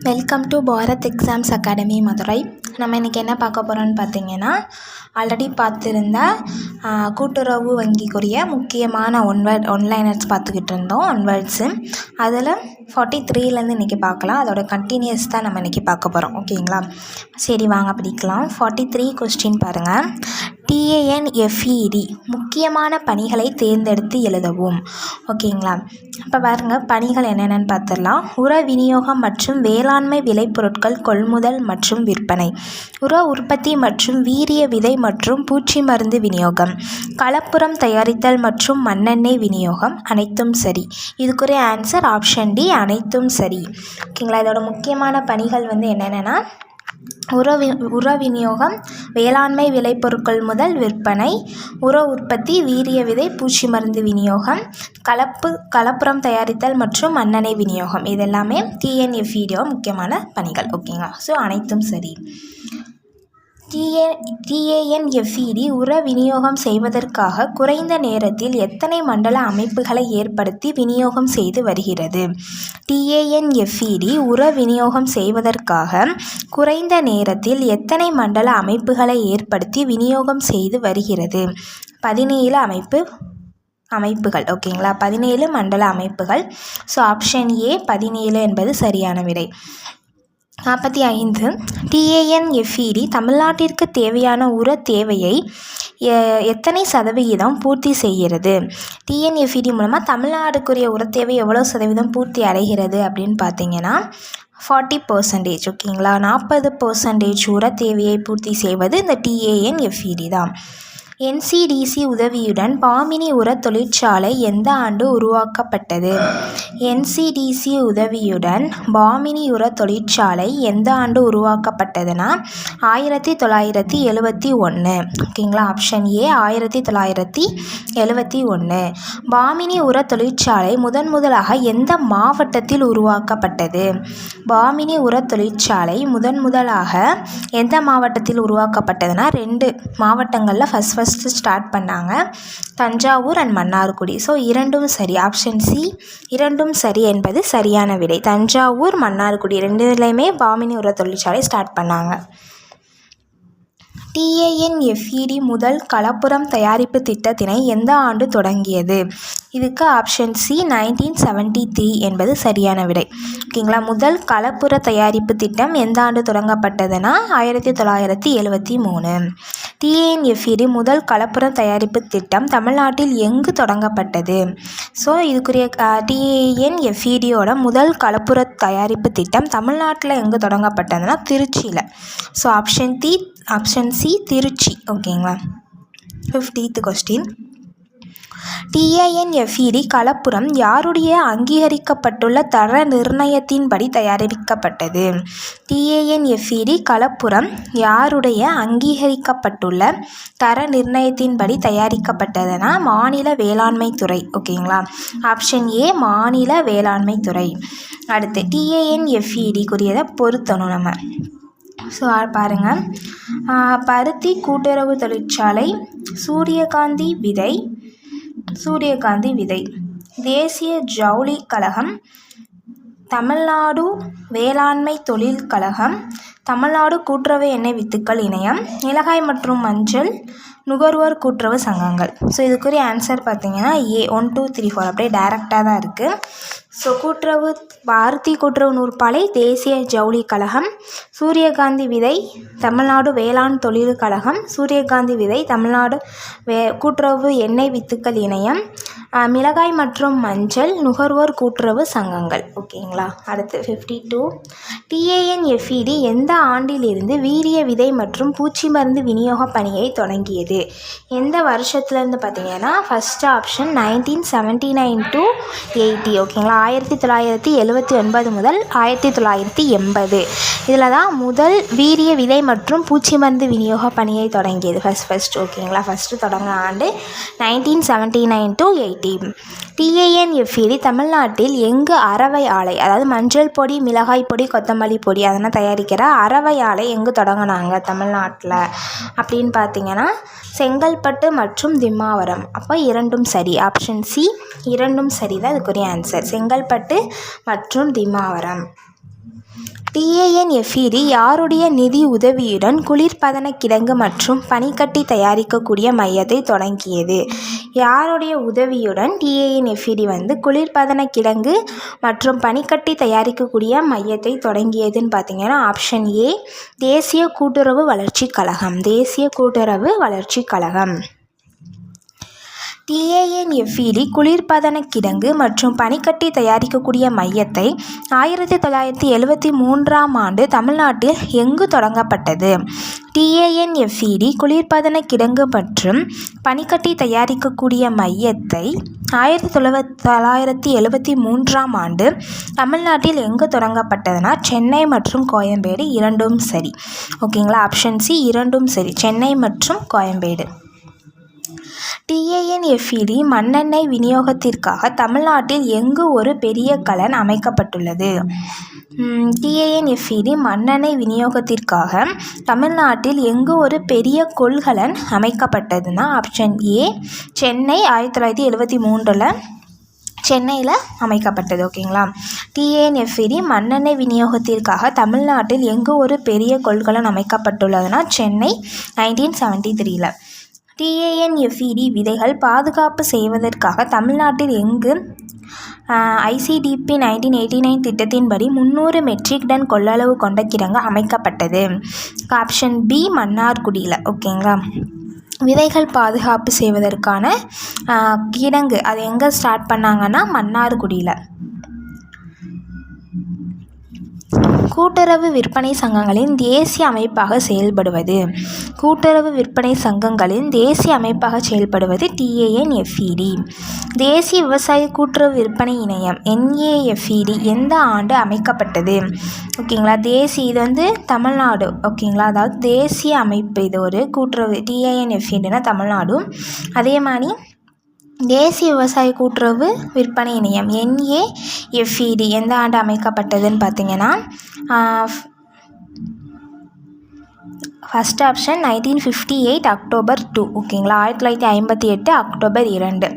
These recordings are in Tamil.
Welcome to Bharat exams academy Madurai. நம்ம இன்றைக்கி என்ன பார்க்க போகிறோன்னு பார்த்தீங்கன்னா, ஆல்ரெடி பார்த்துருந்த கூட்டுறவு வங்கிக்குரிய முக்கியமான ஒன்லைனர்ஸ் பார்த்துக்கிட்டு இருந்தோம், ஒன்வேர்ட்ஸு. அதில் 43லேருந்து இன்றைக்கி பார்க்கலாம். அதோட கண்டினியூஸ் தான் நம்ம இன்றைக்கி பார்க்க போகிறோம். ஓகேங்களா? சரி, வாங்க படிக்கலாம். 43 கொஸ்டின் பாருங்கள். TANFED முக்கியமான பணிகளை தேர்ந்தெடுத்து எழுதவும். ஓகேங்களா? இப்போ பாருங்கள், பணிகள் என்னென்னு பார்த்துடலாம். உர விநியோகம் மற்றும் வேளாண்மை விளைபொருட்கள் கொள்முதல் மற்றும் விற்பனை, உர உற்பத்தி மற்றும் வீரிய விதை மற்றும் பூச்சி மருந்து விநியோகம், கலப்புரம் தயாரித்தல் மற்றும் மண்ணெண்ணெய் விநியோகம், அனைத்தும் சரி. இதுக்குரிய ஆன்சர் ஆப்ஷன் டி, அனைத்தும் சரி. ஓகேங்களா? இதோட முக்கியமான பணிகள் என்னென்னா, உர விநியோகம், வேளாண்மை விளைபொருட்கள் முதல் விற்பனை, உர உற்பத்தி, வீரிய விதை, பூச்சி மருந்து விநியோகம், கலப்புரம் தயாரித்தல் மற்றும் மண்ணெண்ணெய் விநியோகம். இது எல்லாமே TNFED முக்கியமான பணிகள். ஓகேங்களா? ஸோ அனைத்தும் சரி. TANFED உர விநியோகம் செய்வதற்காக குறைந்த நேரத்தில் எத்தனை மண்டல அமைப்புகளை ஏற்படுத்தி விநியோகம் செய்து வருகிறது? TANFED உர விநியோகம் செய்வதற்காக குறைந்த நேரத்தில் எத்தனை மண்டல அமைப்புகளை ஏற்படுத்தி விநியோகம் செய்து வருகிறது? 17 அமைப்புகள். ஓகேங்களா? 17 மண்டல அமைப்புகள். ஸோ ஆப்ஷன் ஏ 17 என்பது சரியான விடை. 45 TANFED தமிழ்நாட்டிற்கு தேவையான உர தேவையை எத்தனை சதவிகிதம் பூர்த்தி செய்கிறது? TANFED மூலமாக தமிழ்நாடுக்குரிய உர தேவை எவ்வளோ சதவீதம் பூர்த்தி அடைகிறது அப்படின்னு பார்த்தீங்கன்னா 40%. ஓகேங்களா? 40% உர தேவையை பூர்த்தி செய்வது இந்த TANFED தான். NCDC உதவியுடன் பாமினி உர தொழிற்சாலை எந்த ஆண்டு உருவாக்கப்பட்டது? NCDC உதவியுடன் பாமினி உர தொழிற்சாலை எந்த ஆண்டு உருவாக்கப்பட்டதுன்னா 1971. ஓகேங்களா? Option A 1971. பாமினி உர தொழிற்சாலை முதலாக எந்த மாவட்டத்தில் உருவாக்கப்பட்டது? பாமினி உர தொழிற்சாலை முதலாக எந்த மாவட்டத்தில் உருவாக்கப்பட்டதுன்னா 2 மாவட்டங்களில் ஃபஸ்ட் ஸ்டார்ட் பண்ணாங்க, தஞ்சாவூர் அண்ட் மன்னார்குடி. ஸோ இரண்டும் சரி. ஆப்ஷன் சி இரண்டும் சரி என்பது சரியான விடை. தஞ்சாவூர், மன்னார்குடி ரெண்டுலேயுமே பாமினி உர தொழிற்சாலை ஸ்டார்ட் பண்ணாங்க. TANFED முதல் கலப்புரம் தயாரிப்பு திட்டத்தினை எந்த ஆண்டு தொடங்கியது? இதுக்கு ஆப்ஷன் சி 1973 என்பது சரியான விடை. ஓகேங்களா? முதல் கலப்புர தயாரிப்பு திட்டம் எந்த ஆண்டு தொடங்கப்பட்டதுன்னா 1973. TANFED முதல் கலப்புர தயாரிப்பு திட்டம் தமிழ்நாட்டில் எங்கு தொடங்கப்பட்டது? ஸோ இதுக்குரிய TANFEDயோட முதல் கலப்புர தயாரிப்பு திட்டம் தமிழ்நாட்டில் எங்கு தொடங்கப்பட்டதுன்னா திருச்சியில். So option C Trichy. ஓகேங்களா? 50th question. TANFED கலப்புரம் யாருடைய அங்கீகரிக்கப்பட்டுள்ள தர நிர்ணயத்தின்படி தயாரிக்கப்பட்டது? TANFED கலப்புரம் யாருடைய அங்கீகரிக்கப்பட்டுள்ள தர நிர்ணயத்தின்படி தயாரிக்கப்பட்டதுன்னா மாநில வேளாண்மை துறை. ஓகேங்களா? ஆப்ஷன் ஏ மாநில வேளாண்மை துறை. அடுத்து TANFEDக்குரியதை பொருத்தணும் நம்ம. ஸோ பாருங்கள், பருத்தி கூட்டுறவு தொழிற்சாலை, சூரியகாந்தி விதை, தேசிய ஜவுளி கழகம், தமிழ்நாடு வேளாண்மை தொழில் கழகம், தமிழ்நாடு கூட்டுறவு எண்ணெய் வித்துக்கள் இணையம், மிளகாய் மற்றும் மஞ்சள் நுகர்வோர் கூட்டுறவு சங்கங்கள். ஸோ இதுக்குரிய ஆன்சர் பார்த்தீங்கன்னா ஏ 1 2 3 4 அப்படியே டைரெக்டாக தான் இருக்குது. ஸோ பாரதி கூட்டுறவு நூற்பாலை, தேசிய ஜவுளி கழகம், சூரியகாந்தி விதை, தமிழ்நாடு வேளாண் தொழில் கழகம், சூரியகாந்தி விதை, தமிழ்நாடு கூட்டுறவு எண்ணெய் வித்துக்கள் இணையம், மிளகாய் மற்றும் மஞ்சள் நுகர்வோர் கூட்டுறவு சங்கங்கள். ஓகேங்களா? அடுத்து 52 TANFED எந்த ஆண்டிலிருந்து வீரிய விதை மற்றும் பூச்சி மருந்து விநியோக பணியை தொடங்கியது? எந்த வருஷத்துலேருந்து பார்த்தீங்கன்னா ஃபஸ்ட் ஆப்ஷன் 1979 to 80. ஓகேங்களா? 1979 முதல் 1980. இதில் தான் முதல் வீரிய விதை மற்றும் பூச்சி மருந்து விநியோக பணியை தொடங்கியது? ஃபஸ்ட் ஓகேங்களா. ஃபஸ்ட்டு தொடங்கின ஆண்டு 1979 to 80. TANFED தமிழ்நாட்டில் எங்கு அரவை ஆலை, அதாவது மஞ்சள் பொடி, மிளகாய் பொடி, கொத்தமல்லி பொடி அதெல்லாம் தயாரிக்கிற அரவை ஆலை எங்கு தொடங்கினாங்க தமிழ்நாட்டில் அப்படின்னு பார்த்தீங்கன்னா செங்கல்பட்டு மற்றும் திம்மாவரம். அப்போ இரண்டும் சரி. ஆப்ஷன் சி இரண்டும் சரி தான் இதுக்குரிய ஆன்சர். செங்கல்பட்டு மற்றும் திம்மாவரம். TANFED யாருடைய நிதி உதவியுடன் குளிர்பதன கிடங்கு மற்றும் பனிக்கட்டி தயாரிக்கக்கூடிய மையத்தை தொடங்கியது? யாருடைய உதவியுடன் TANFED குளிர்பதன கிடங்கு மற்றும் பனிக்கட்டி தயாரிக்கக்கூடிய மையத்தை தொடங்கியதுன்னு பார்த்தீங்கன்னா ஆப்ஷன் ஏ தேசிய கூட்டுறவு வளர்ச்சி கழகம். தேசிய கூட்டுறவு வளர்ச்சி கழகம். TANFED குளிர்பதன கிடங்கு மற்றும் பனிக்கட்டி தயாரிக்கக்கூடிய மையத்தை 1973ஆம் ஆண்டு தமிழ்நாட்டில் எங்கு தொடங்கப்பட்டது? TANFED குளிர்பதன கிடங்கு மற்றும் பனிக்கட்டி தயாரிக்கக்கூடிய மையத்தை 1973ஆம் ஆண்டு தமிழ்நாட்டில் எங்கு தொடங்கப்பட்டதுன்னா சென்னை மற்றும் கோயம்பேடு. இரண்டும் சரி. ஓகேங்களா. ஆப்ஷன் சி இரண்டும் சரி. சென்னை மற்றும் கோயம்பேடு. TANFED மண்ணெண்ணெய் விநியோகத்திற்காக தமிழ்நாட்டில் எங்கு ஒரு பெரிய கலன் அமைக்கப்பட்டுள்ளது? TANFED மண்ணெண்ணெய் விநியோகத்திற்காக தமிழ்நாட்டில் எங்கு ஒரு பெரிய கொள்கலன் அமைக்கப்பட்டதுன்னா ஆப்ஷன் ஏ சென்னை 1973 சென்னையில் அமைக்கப்பட்டது. ஓகேங்களா. TANFED மண்ணெண்ணெய் விநியோகத்திற்காக தமிழ்நாட்டில் எங்கு ஒரு பெரிய கொள்கலன் அமைக்கப்பட்டுள்ளதுன்னா சென்னை 1973. TANFED விதைகள் பாதுகாப்பு செய்வதற்காக தமிழ்நாட்டில் எங்கு ICDP 1989 திட்டத்தின்படி 300 மெட்ரிக் டன் கொள்ளளவு கொண்ட கிடங்கு அமைக்கப்பட்டது? ஆப்ஷன் பி மன்னார்குடியில். ஓகேங்களா. விதைகள் பாதுகாப்பு செய்வதற்கான கிடங்கு அது எங்கே ஸ்டார்ட் பண்ணாங்கன்னா மன்னார்குடியில். கூட்டுறவு விற்பனை சங்கங்களின் தேசிய அமைப்பாக செயல்படுவது? கூட்டுறவு விற்பனை சங்கங்களின் தேசிய அமைப்பாக செயல்படுவது TANFED. தேசிய விவசாய கூட்டுறவு விற்பனை இணையம் NAFED எந்த ஆண்டு அமைக்கப்பட்டது? ஓகேங்களா. இது தமிழ்நாடு. ஓகேங்களா. அதாவது தேசிய அமைப்பு. இது ஒரு கூட்டுறவு. TANFEDனா தமிழ்நாடும். அதே மாதிரி தேசிய விவசாய கூட்டுறவு விற்பனை இணையம் NAFED எந்த ஆண்டு அமைக்கப்பட்டதுன்னு பார்த்தீங்கன்னா ஃபஸ்ட் ஆப்ஷன் 1958 அக்டோபர் 2. ஓகேங்களா. 1958 அக்டோபர் 2.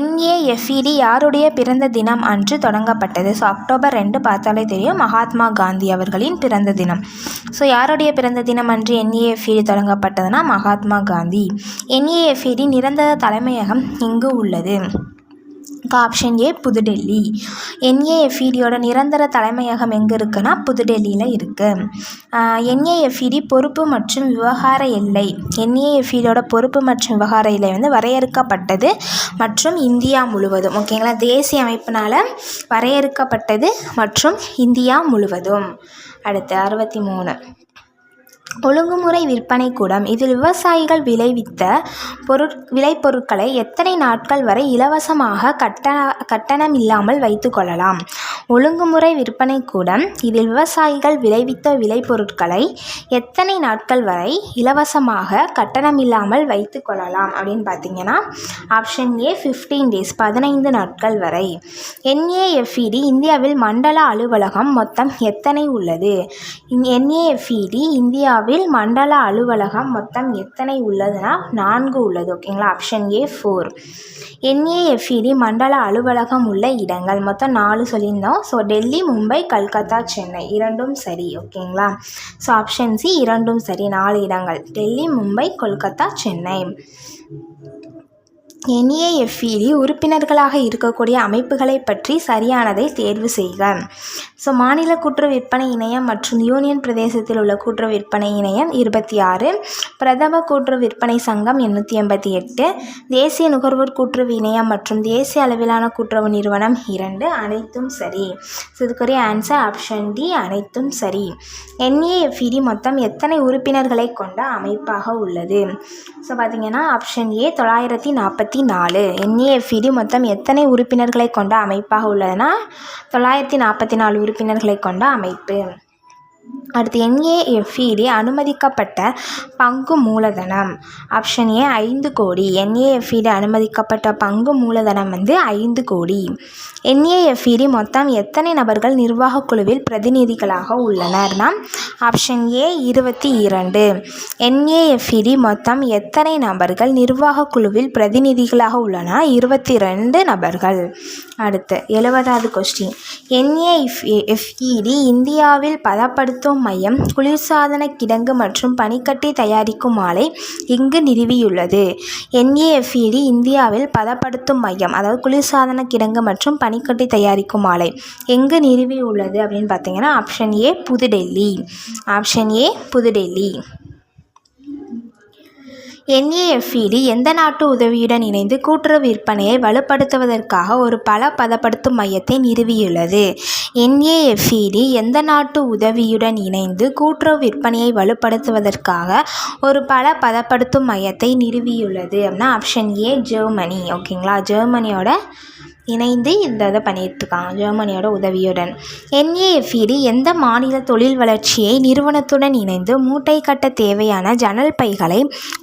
NAFED யாருடைய பிறந்த தினம் அன்று தொடங்கப்பட்டது? ஸோ அக்டோபர் 2 பார்த்தாலே தெரியும் மகாத்மா காந்தி அவர்களின் பிறந்த தினம். ஸோ யாருடைய பிறந்த தினம் அன்று NAFED தொடங்கப்பட்டதுன்னா மகாத்மா காந்தி. NAFED நிரந்தர தலைமையகம் எங்கு உள்ளது? ஆப்ஷன் ஏ புதுடெல்லி. NAFEDயோட நிரந்தர தலைமையகம் எங்கே இருக்குன்னா புதுடெல்லியில் இருக்குது. NAFED பொறுப்பு மற்றும் விவகார எல்லை. NAFEDயோட பொறுப்பு மற்றும் விவகார எல்லை வரையறுக்கப்பட்டது மற்றும் இந்தியா முழுவதும். ஓகேங்களா. தேசிய அமைப்பினால் வரையறுக்கப்பட்டது மற்றும் இந்தியா முழுவதும். அடுத்து 63 ஒழுங்குமுறை விற்பனை கூடம். இதில் விவசாயிகள் விளைவித்த விளைபொருட்களை எத்தனை நாட்கள் வரை இலவசமாக கட்டணம் இல்லாமல் வைத்துக்கொள்ளலாம்? ஒழுங்குமுறை விற்பனை கூடம் இதில் விவசாயிகள் விளைவித்த விளைபொருட்களை எத்தனை நாட்கள் வரை இலவசமாக கட்டணம் இல்லாமல் வைத்துக்கொள்ளலாம் அப்படின்னு பார்த்தீங்கன்னா ஆப்ஷன் ஏ 15 days 15 நாட்கள் வரை. NAFED இந்தியாவில் மண்டல அலுவலகம் மொத்தம் எத்தனை உள்ளது? NAFED இந்தியாவில் மண்டல அலுவலகம் மொத்தம் எத்தனை உள்ளதுன்னா 4 உள்ளது. ஓகேங்களா. Option A 4. NAFED மண்டல அலுவலகம் உள்ள இடங்கள் மொத்தம் 4 சொல்லியிருந்தோம். ஸோ டெல்லி, மும்பை, கல்கத்தா, சென்னை. இரண்டும் சரி. ஓகேங்களா. ஸோ ஆப்ஷன் சி இரண்டும் சரி. 4 இடங்கள் டெல்லி, மும்பை, கொல்கத்தா, சென்னை. NAFED உறுப்பினர்களாக இருக்கக்கூடிய அமைப்புகளை பற்றி சரியானதை தேர்வு செய்க. ஸோ மாநில கூட்டுறவு விற்பனை இணையம் மற்றும் யூனியன் பிரதேசத்தில் உள்ள கூட்டுறவு விற்பனை இணையம் 26, பிரதம கூட்டுறவு விற்பனை சங்கம் 888, தேசிய நுகர்வோர் கூட்டுறவு இணையம் மற்றும் தேசிய அளவிலான கூட்டுறவு நிறுவனம் 2. அனைத்தும் சரி. ஸோ இதுக்குரிய ஆன்சர் ஆப்ஷன் டி அனைத்தும் சரி. NAFED மொத்தம் எத்தனை உறுப்பினர்களை கொண்ட அமைப்பாக உள்ளது? ஸோ பார்த்தீங்கன்னா ஆப்ஷன் ஏ 944. NAFED மொத்தம் எத்தனை உறுப்பினர்களை கொண்ட அமைப்பாக உள்ளதுன்னா 944 உறுப்பினர்களை கொண்ட அமைப்பு. அடுத்து NAFED அனுமதிக்கப்பட்ட பங்கு மூலதனம். ஆப்ஷன் ஏ 5 கோடி. NAFED அனுமதிக்கப்பட்ட பங்கு மூலதனம் 5 கோடி. NAFED மொத்தம் எத்தனை நபர்கள் நிர்வாகக் குழுவில் பிரதிநிதிகளாக உள்ளனர்னா ஆப்ஷன் ஏ 22. NAFED மொத்தம் எத்தனை நபர்கள் நிர்வாகக் குழுவில் பிரதிநிதிகளாக உள்ளனர்? 22 நபர்கள். அடுத்து 70வது கொஸ்டின். NAFED இந்தியாவில் பதப்படுத்தும் மையம், குளிர்சாதன கிடங்கு மற்றும் பனிக்கட்டி தயாரிக்கும் ஆலை எங்கு நிறுவியுள்ளது? NAFED இந்தியாவில் பதப்படுத்தும் மையம், அதாவது குளிர்சாதன கிடங்கு மற்றும் பனிக்கட்டி தயாரிக்கும் ஆலை எங்கு நிறுவியுள்ளது அப்படின்னு பார்த்தீங்கன்னா option A New Delhi. Option A New Delhi. NAFED எந்த நாட்டு உதவியுடன் இணைந்து கூட்டுறவு விற்பனையை வலுப்படுத்துவதற்காக ஒரு பல பதப்படுத்தும் மையத்தை நிறுவியுள்ளது? NAFED எந்த நாட்டு உதவியுடன் இணைந்து கூட்டுறவு விற்பனையை வலுப்படுத்துவதற்காக ஒரு பல பதப்படுத்தும் மையத்தை நிறுவியுள்ளது அப்படின்னா ஆப்ஷன் ஏ ஜெர்மனி. ஓகேங்களா, ஜெர்மனியோட இணைந்து இதை பண்ணிட்டுருக்காங்க, ஜெர்மனியோட உதவியுடன். NAFED எந்த மாநில தொழில் வளர்ச்சியை நிறுவனத்துடன் இணைந்து மூட்டை கட்ட தேவையான ஜன்னல் பைகளை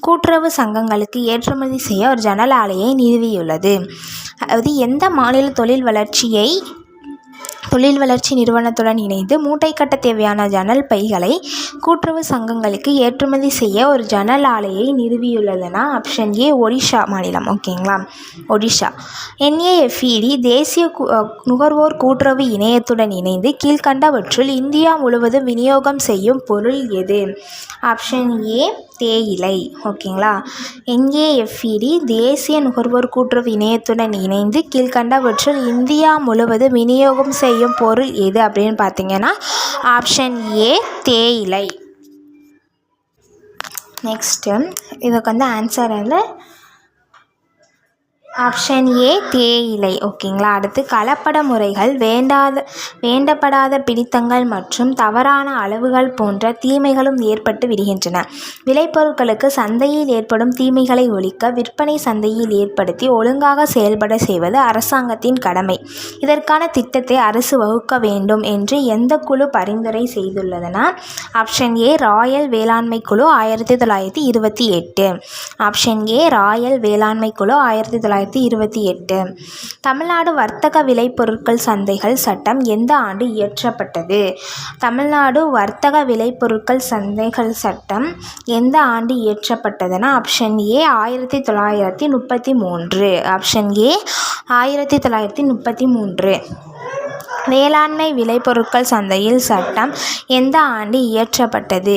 கூட்டுறவு சங்கங்களுக்கு ஏற்றுமதி செய்ய ஒரு ஜன்னல் ஆலையை நிறுவியுள்ளது? அதாவது எந்த மாநில தொழில் வளர்ச்சி நிறுவனத்துடன் இணைந்து மூட்டை கட்ட தேவையான ஜன்னல் பைகளை கூட்டுறவு சங்கங்களுக்கு ஏற்றுமதி செய்ய ஒரு ஜன்னல் ஆலையை நிறுவியுள்ளதுன்னா ஆப்ஷன் ஏ ஒடிஷா மாநிலம். ஓகேங்களா, ஒடிஷா. NAFED தேசிய நுகர்வோர் கூட்டுறவு இணையத்துடன் இணைந்து கீழ்கண்டவற்றுள் இந்தியா முழுவதும் விநியோகம் செய்யும் பொருள் எது? ஆப்ஷன் ஏ தேயிலை. ஓகேங்களா, NAFED தேசிய நுகர்வோர் கூட்டுறவு இணையத்துடன் இணைந்து கீழ்கண்டவற்றுள் இந்தியா முழுவதும் விநியோகம் செய்யும் பொருள் எது அப்படின்னு பார்த்தீங்கன்னா ஆப்ஷன் ஏ தேயிலை. நெக்ஸ்ட்டு இதுக்கு ஆன்சர் ஆப்ஷன் ஏ தேயிலை. ஓகேங்களா. அடுத்து கலப்பட முறைகள், வேண்டப்படாத பிடித்தங்கள் மற்றும் தவறான அளவுகள் போன்ற தீமைகளும் ஏற்பட்டு விடுகின்றன. விளைபொருட்களுக்கு சந்தையில் ஏற்படும் தீமைகளை ஒழிக்க விற்பனை சந்தையில் ஏற்படுத்தி ஒழுங்காக செயல்பட செய்வது அரசாங்கத்தின் கடமை. இதற்கான திட்டத்தை அரசு வகுக்க வேண்டும் என்று எந்த குழு பரிந்துரை செய்துள்ளதுன்னா ஆப்ஷன் ஏ ராயல் வேளாண்மை குழு 1928. ஆப்ஷன் ஏ ராயல் வேளாண்மை குழு 1928. தமிழ்நாடு வர்த்தக விளைபொருட்கள் சந்தைகள் சட்டம் எந்த ஆண்டு இயற்றப்பட்டது? தமிழ்நாடு வர்த்தக விளைபொருட்கள் சந்தைகள் சட்டம் எந்த ஆண்டு இயற்றப்பட்டதுன்னா ஆப்ஷன் ஏ 1933. Option A 1933. வேளாண்மை விளைபொருட்கள் சந்தையில் சட்டம் எந்த ஆண்டு இயற்றப்பட்டது?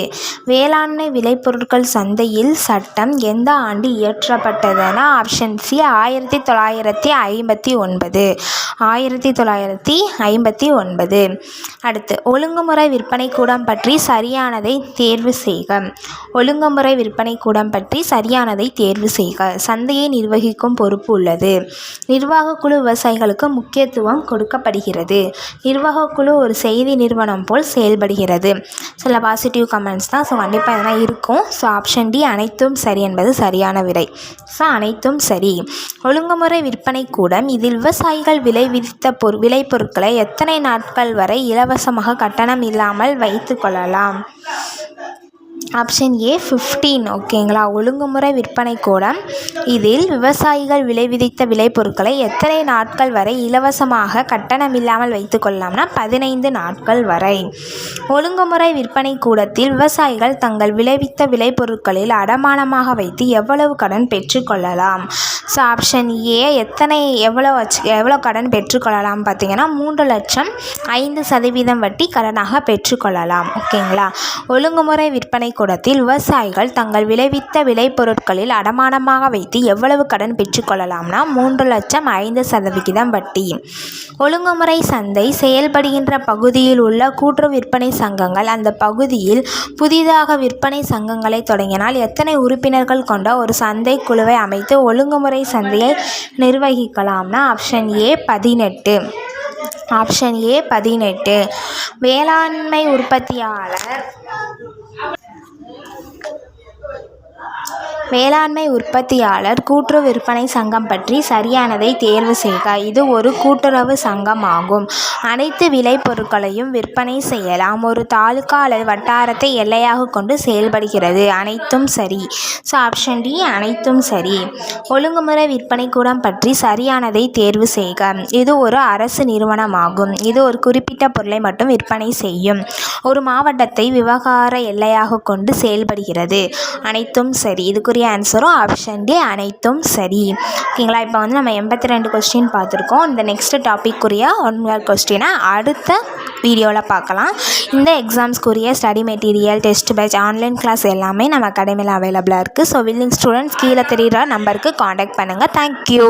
வேளாண்மை விளைபொருட்கள் சந்தையில் சட்டம் எந்த ஆண்டு இயற்றப்பட்டதுன்னா ஆப்ஷன் சி 1959. 1959. அடுத்து ஒழுங்குமுறை விற்பனை கூடம் பற்றி சரியானதை தேர்வு செய்க. ஒழுங்குமுறை விற்பனை கூடம் பற்றி சரியானதை தேர்வு செய்க. சந்தையை நிர்வகிக்கும் பொறுப்பு உள்ளது. நிர்வாகக்குழு விவசாயிகளுக்கு முக்கியத்துவம் கொடுக்கப்படுகிறது. நிர்வாகக்குழு ஒரு செய்தி நிறுவனம் போல் செயல்படுகிறது. சில பாசிட்டிவ் கமெண்ட்ஸ் தான். ஸோ கண்டிப்பாக இதெல்லாம் இருக்கும். ஸோ ஆப்ஷன் டி அனைத்தும் சரி என்பது சரியான விடை. ஸோ அனைத்தும் சரி. ஒழுங்குமுறை விற்பனை கூடம் இதில் விவசாயிகள் விளைவித்த விளைபொருட்களை எத்தனை நாட்கள் வரை இலவசமாக கட்டணம் இல்லாமல் வைத்து கொள்ளலாம்? Option A 15. ஓகேங்களா. ஒழுங்குமுறை விற்பனை கூடம் இதில் விவசாயிகள் விளைவித்த விளைபொருட்களை எத்தனை நாட்கள் வரை இலவசமாக கட்டணம் இல்லாமல் வைத்து கொள்ளலாம்னா 15 நாட்கள் வரை. ஒழுங்குமுறை விற்பனை கூடத்தில் விவசாயிகள் தங்கள் விளைவித்த விளைபொருட்களில் அடமானமாக வைத்து எவ்வளவு கடன் பெற்றுக்கொள்ளலாம்? ஸோ ஆப்ஷன் ஏ எவ்வளோ கடன் பெற்றுக்கொள்ளலாம் பார்த்தீங்கன்னா 3 லட்சம் 5% வட்டி கடனாக பெற்றுக்கொள்ளலாம். ஓகேங்களா. ஒழுங்குமுறை விற்பனை கூடத்தில் விவசாயிகள் தங்கள் விளைவித்த விளைபொருட்களில் அடமானமாக வைத்து எவ்வளவு கடன் பெற்றுக்கொள்ளலாம்னா 3 லட்சம் 5% வட்டி. ஒழுங்குமுறை சந்தை செயல்படுகின்ற பகுதியில் உள்ள கூட்டுறவு விற்பனை சங்கங்கள் அந்த பகுதியில் புதிதாக விற்பனை சங்கங்களை தொடங்கினால் எத்தனை உறுப்பினர்கள் கொண்ட ஒரு சந்தை குழுவை அமைத்து ஒழுங்குமுறை சந்தையை நிர்வகிக்கலாம்னா ஆப்ஷன் ஏ 18. Option A 18. வேளாண்மை உற்பத்தியாளர் வேளாண்மை உற்பத்தியாளர் கூட்டுறவு விற்பனை சங்கம் பற்றி சரியானதை தேர்வு செய்க. இது ஒரு கூட்டுறவு சங்கம் ஆகும். அனைத்து விளைபொருட்களையும் விற்பனை செய்யலாம். ஒரு தாலுகா அல்லது வட்டாரத்தை எல்லையாக கொண்டு செயல்படுகிறது. அனைத்தும் சரி. ஸோ ஆப்ஷன் டி அனைத்தும் சரி. ஒழுங்குமுறை விற்பனை கூடம் பற்றி சரியானதை தேர்வு செய்க. இது ஒரு அரசு நிறுவனமாகும். இது ஒரு குறிப்பிட்ட பொருளை மட்டும் விற்பனை செய்யும். ஒரு மாவட்டத்தை விவகார எல்லையாக கொண்டு செயல்படுகிறது. அனைத்தும் சரி. இதுக்குரிய ஆன்சரும் ஆப்ஷன் டி அனைத்தும் சரி. ஓகேங்களா, இப்போ வந்து நம்ம 82 கொஸ்டின் பார்த்துருக்கோம். இந்த நெக்ஸ்ட் டாபிக்குரிய 1 மார்க் கொஸ்டினை அடுத்த வீடியோவில் பார்க்கலாம். இந்த எக்ஸாம்ஸ்க்குரிய study material, test batch, online class எல்லாமே நம்ம அகாடமியில் அவைலபிளாக இருக்குது. ஸோ வில்லிங் ஸ்டூடெண்ட்ஸ் கீழே தெரிகிற நம்பருக்கு காண்டாக்ட் பண்ணுங்கள். தேங்க்யூ.